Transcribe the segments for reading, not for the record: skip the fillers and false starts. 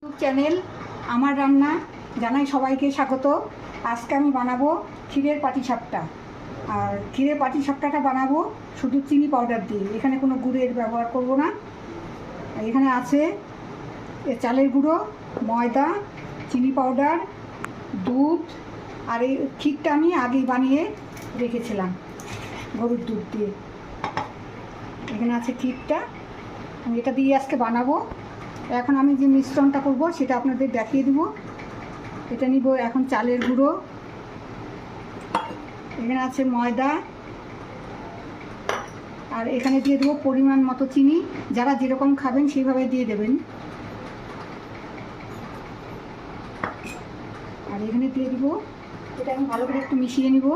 YouTube channel আমার রান্না জানাই সবাইকে স্বাগত। আজকে আমি বানাবো ক্ষীরের পাটিসাপটা। আর ক্ষীরের পাটিসাপটাটা বানাবো শুধু চিনি পাউডার দিয়ে, এখানে কোনো গুড়ের ব্যবহার করব না। এখানে আছে চালের গুঁড়ো, ময়দা, চিনি পাউডার, দুধ, আর এই ক্ষীরটা আমি আগেই বানিয়ে রেখেছিলাম গরুর দুধ দিয়ে। এখানে আছে ক্ষীরটা, আমি এটা দিয়ে আজকে বানাবো। এখন আমি যে মিশ্রণটা করব সেটা আপনাদের দেখিয়ে দেব। এটা নিব এখন চালের গুঁড়ো, এখানে আছে ময়দা, আর এখানে দিয়ে দেবো পরিমাণ মতো চিনি। যারা যেরকম খাবেন সেইভাবে দিয়ে দেবেন। আর এখানে দিয়ে দেবো, এটা আমি ভালো করে একটু মিশিয়ে নিব।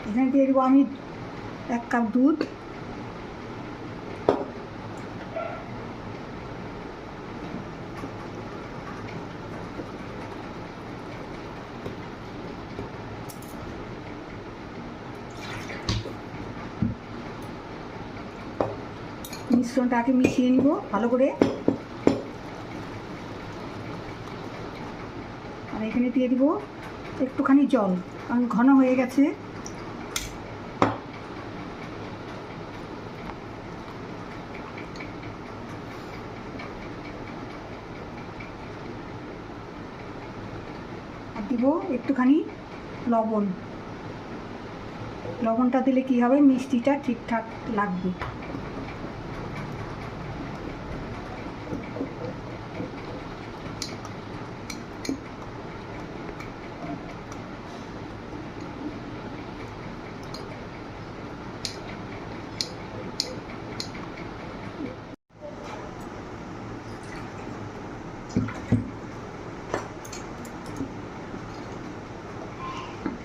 এখানে দিয়ে দেবো আমি 1 কাপ দুধ, মিশ্রণটা আগে মিশিয়ে নিব ভালো করে। আর এখানে দিয়ে দিব একটুখানি জল, কারণ ঘন হয়ে গেছে। আর দিব একটুখানি লবণ। লবণটা দিলে কি হবে, মিষ্টিটা ঠিকঠাক লাগবে।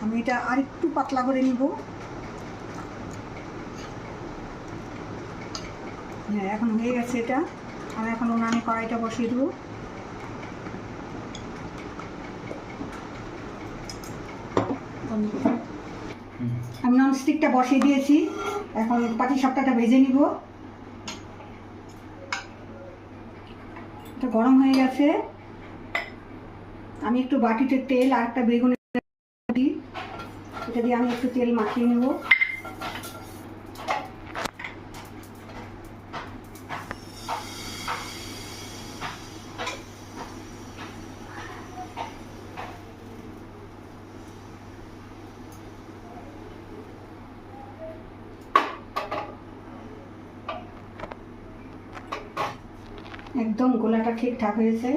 আমি এটা আর একটু পাতলা করে নিব। হ্যাঁ, এখন হয়ে গেছে এটা। আমি এখন উনানে কড়াইটা বসিয়ে দেবো। আমি ননস্টিকটা বসিয়ে দিয়েছি, এখন পাটিসাপটাটা ভেজে নিব। এটা গরম হয়ে গেছে। আমি একটু বাটিতে তেল আর একটা বেগুন দিই, এটা দিয়ে আমি একটু তেল মাখিয়ে নেব। একদম গোলাটা ঠিকঠাক হয়েছে।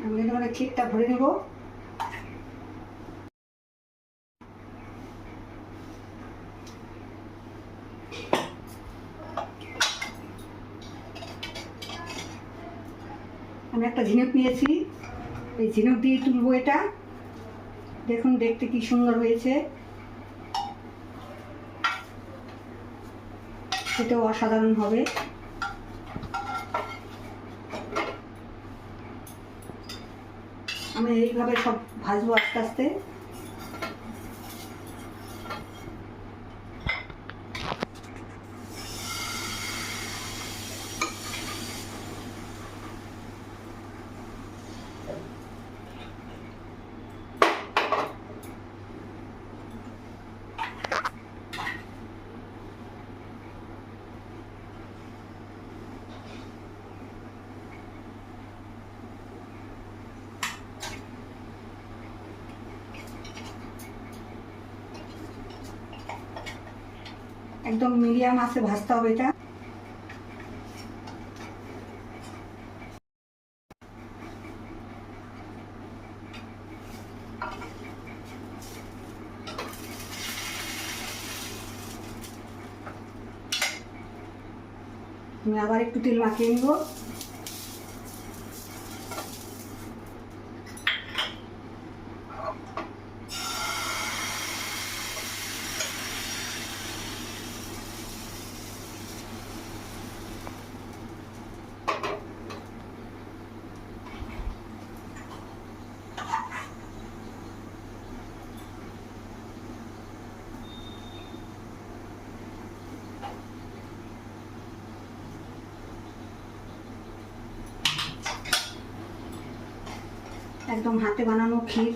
আমি এখানে ক্ষীরটা ভরে নেব। আমি একটা ঝিনুক নিয়েছি, এই ঝিনুক দিয়ে তুলবো এটা। দেখুন দেখতে কি সুন্দর হয়েছে, সেটাও অসাধারণ হবে। আমি এইভাবে সব ভাজবো আস্তে আস্তে। একদম মিডিয়াম আঁচে ভাজতে হবে এটা। আমি আবার একটু তেল মাখিয়ে নিব। একদম হাতে বানানো ক্ষীর।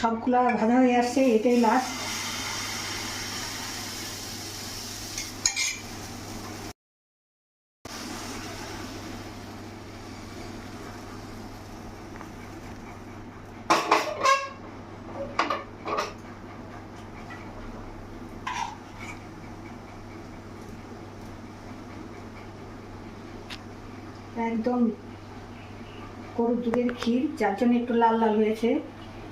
সবগুলা ভাজা হয়ে আসছে, এটাই লাস্ট। একদম গরুর দুধের ক্ষীর, যার জন্য একটু লাল লাল হয়েছে।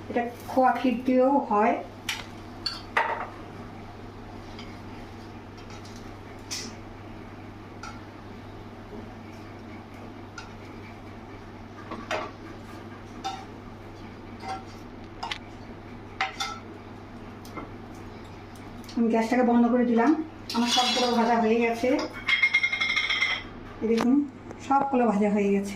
এটা খোয়া ক্ষীর দিয়েও হয়। আমি গ্যাসটাকে বন্ধ করে দিলাম। আমার সবগুলো ভাজা হয়ে গেছে, দেখুন সবগুলো ভাজা হয়ে গেছে।